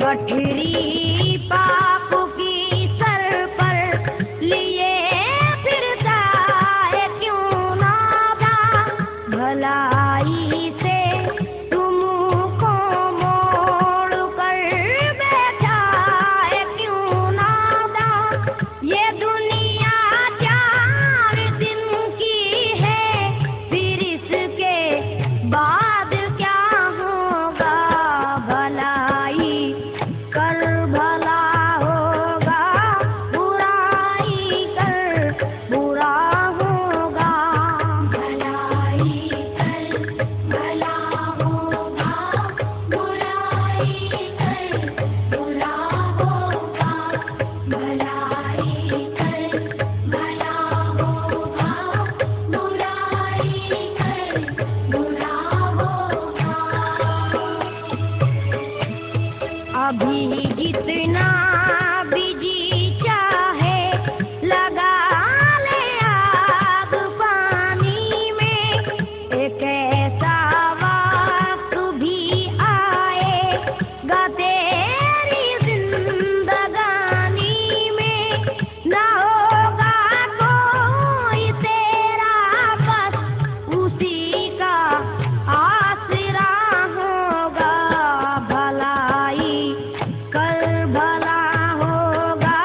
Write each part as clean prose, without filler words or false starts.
गठरी पाप की सर पर लिए फिरता है क्यों नादा, भलाई से तुमको मोड़ कर बैठा है क्यों नादा। ये दुनिया 4 दिन की है, फिर इसके बाद क्या होगा, भलाई कर भला होगा, बुराई कर बुरा होगा, भलाई कर भला होगा, बुराई कर बुरा होगा, भलाई कर भला होगा, बुराई कर बुरा होगा। अभी जितना बिजी चाहे लगा ले आग पानी में, एक ऐसा वक्त भी आएगा तेरी जिंदगानी में, ना होगा कोई तेरा बस उसी का आसरा होगा, भलाई कर भला होगा,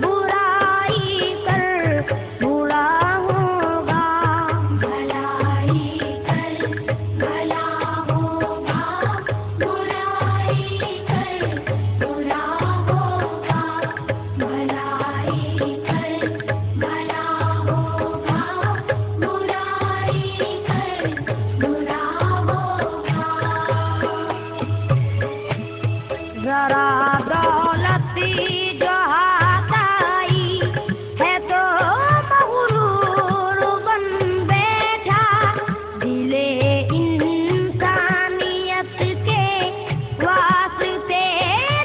बुराई कर बुरा होगा, भलाई कर भला होगा, बुराई कर बुरा होगा, भलाई कर भला होगा, बुराई कर बुरा होगा। जरा दौलती जो हाथ आई है तो मगरूर बन बैठा, दिले इंसानियत के वास्ते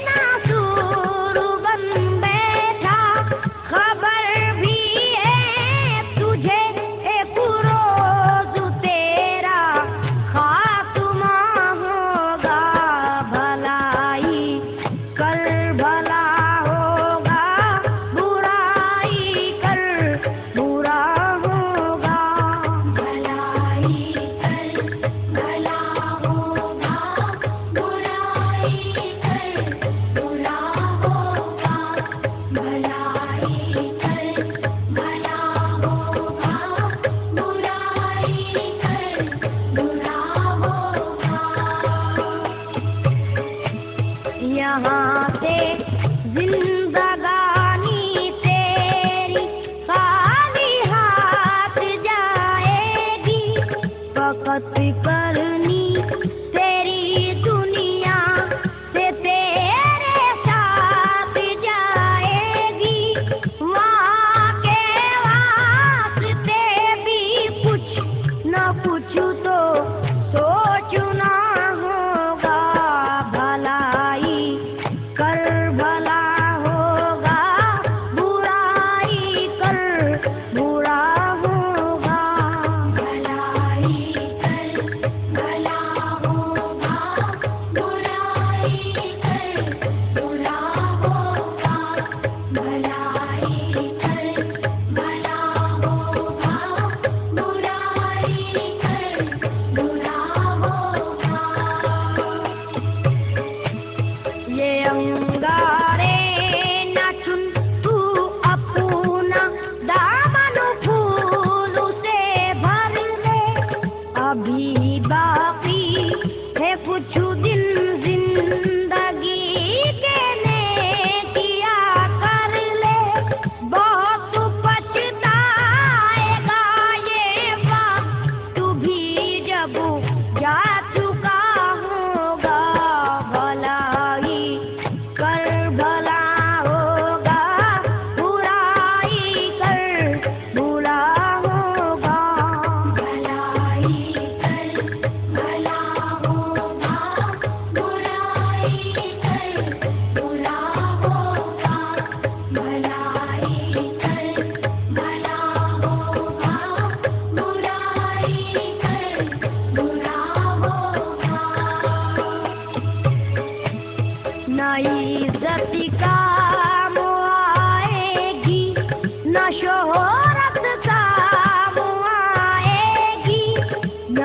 नासूर बन बैठा। खबर भी है तुझे एक रोज तेरा खात्मा होगा, भलाई कर भला होगा, बुराई कर बुरा होगा, भलाई कर भला होगा, बुराई कर बुरा होगा, भलाई कर भला होगा, बुराई कर बुरा होगा। यहाँ से जिंदगानी तेरी खाली हाथ जाएगी, फकत करनी तेरी दुनिया से तेरे साथ जाएगी, वहाँ के वास्ते भी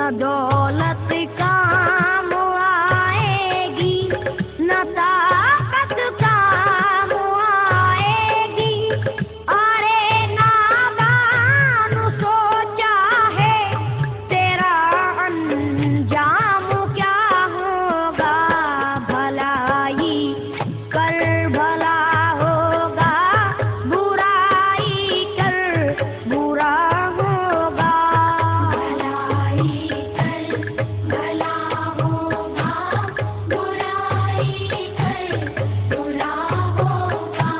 न दौलत काम आएगी, न ताकत काम आएगी। अरे नादान सोचा है तेरा अंजाम क्या होगा, भलाई कर भला होगा, बुराई कर बुरा होगा। भलाई कर भला होगा, बुराई कर बुरा होगा।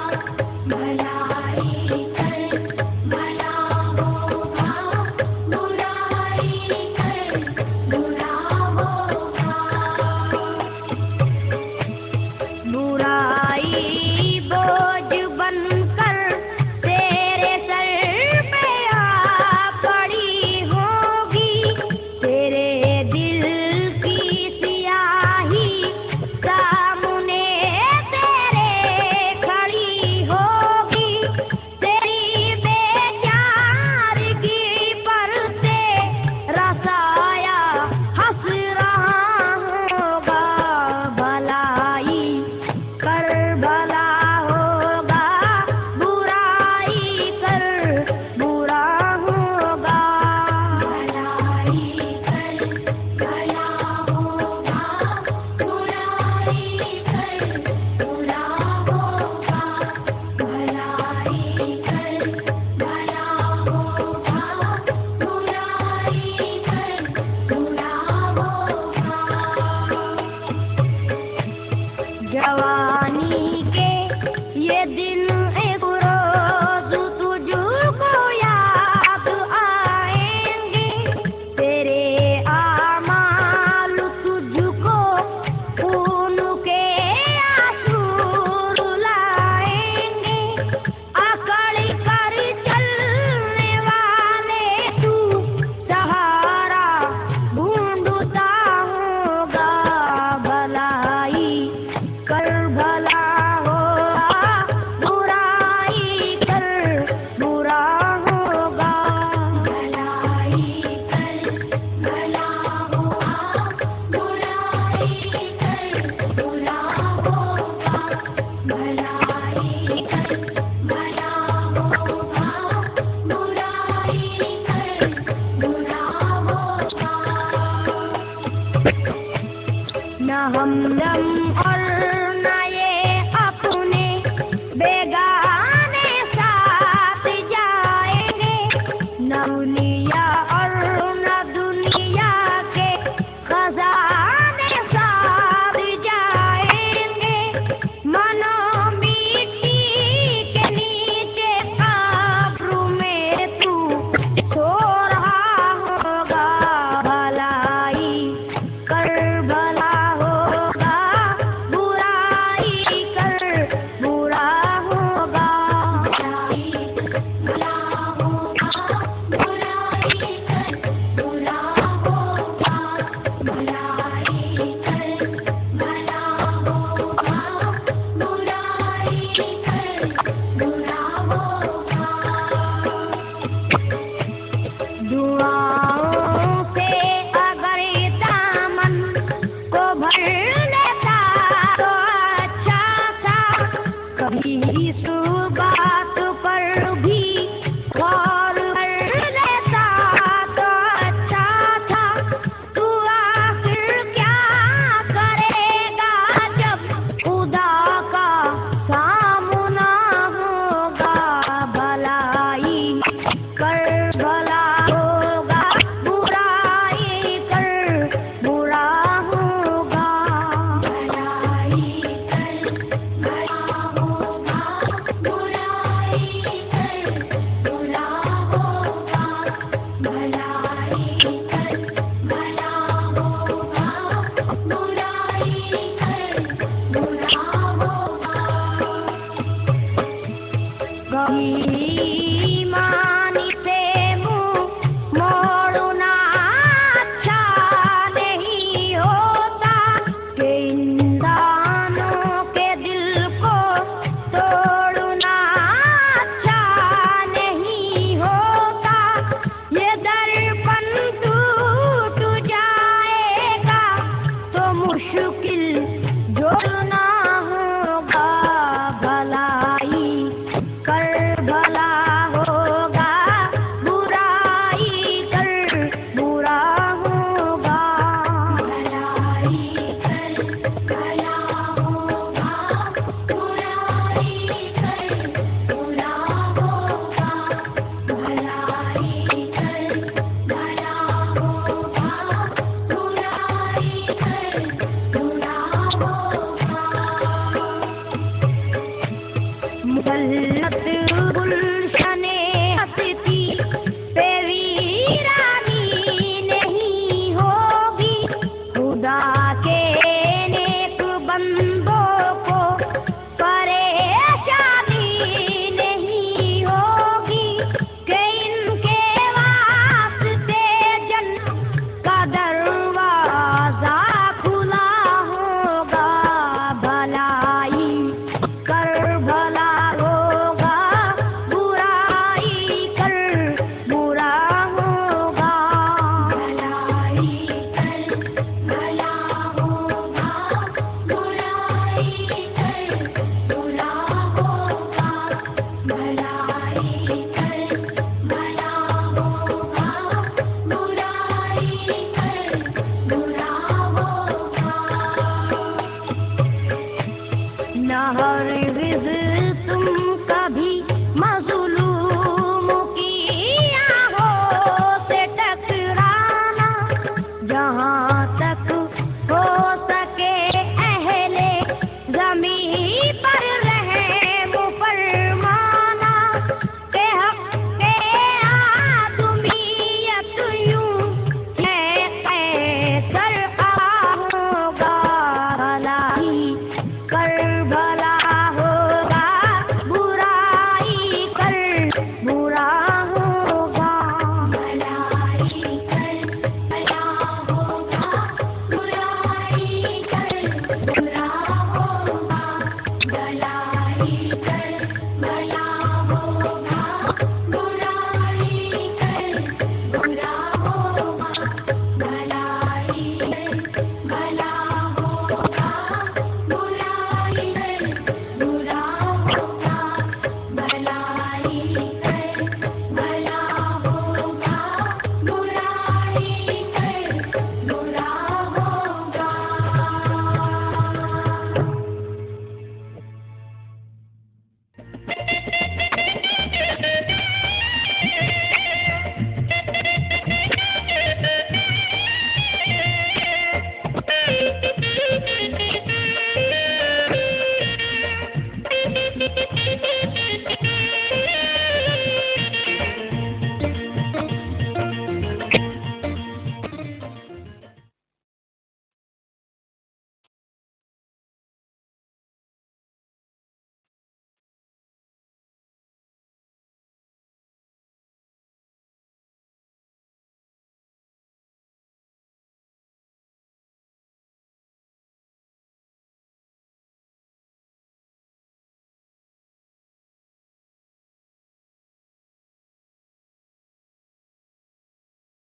भलाई कर भला होगा, बुराई कर बुरा होगा। बुराई बोझ बनकर तेरे सर पे आ पड़ी होगी, तेरे दिल की सियाही सामने तेरे खड़ी होगी। तेरी बेचारगी पर तेरा साया हंस रहा होगा, भलाई कर भला होगा, बुराई कर बुरा होगा। भलाई कर भला होगा, बुराई कर बुरा होगा। भलाई कर भला होगा, बुराई कर बुरा होगा। जवानी के ये दिन एक रोज तुझको याद आएंगे, तेरे आमाल तुझको खून के आंसू रुलाएंगे। अकड़ कर चलने वाले तू सहारा ढूंढता होगा, भलाई कर भला होगा, बुराई कर बुरा होगा। भलाई कर भला होगा, बुराई कर बुरा होगा। भलाई कर भला होगा, बुराई कर बुरा होगा। न हमदम और न ये अपने बेगाने साथ जाएंगे, न दुनिया और न दुनिया के खजाने साथ जाएंगे। मनो मिट्टी के नीचे कब्र में तू सो रहा होगा, भलाई कर भला होगा, बुराई कर बुरा होगा। भलाई भला होगा, बुराई कर बुरा होगा। भलाई कर भला होगा, बुराई कर बुरा होगा। दुआओं से अगर दामन को भर लेता तो अच्छा था, कभी इस बात पर भी गौर कर लेता तो अच्छा था। तू आखिर क्या करेगा जब खुदा का सामना होगा, भलाई कर भला होगा, बुराई कर बुरा होगा। भलाई कर भला होगा, बुराई कर बुरा होगा। भलाई कर भला होगा, बुराई कर बुरा होगा। ईमानी से मुँह मोड़ना अच्छा नहीं होता, कि इंसानों के दिल को तोड़ना अच्छा नहीं होता। ये दर्पण टूट सुनो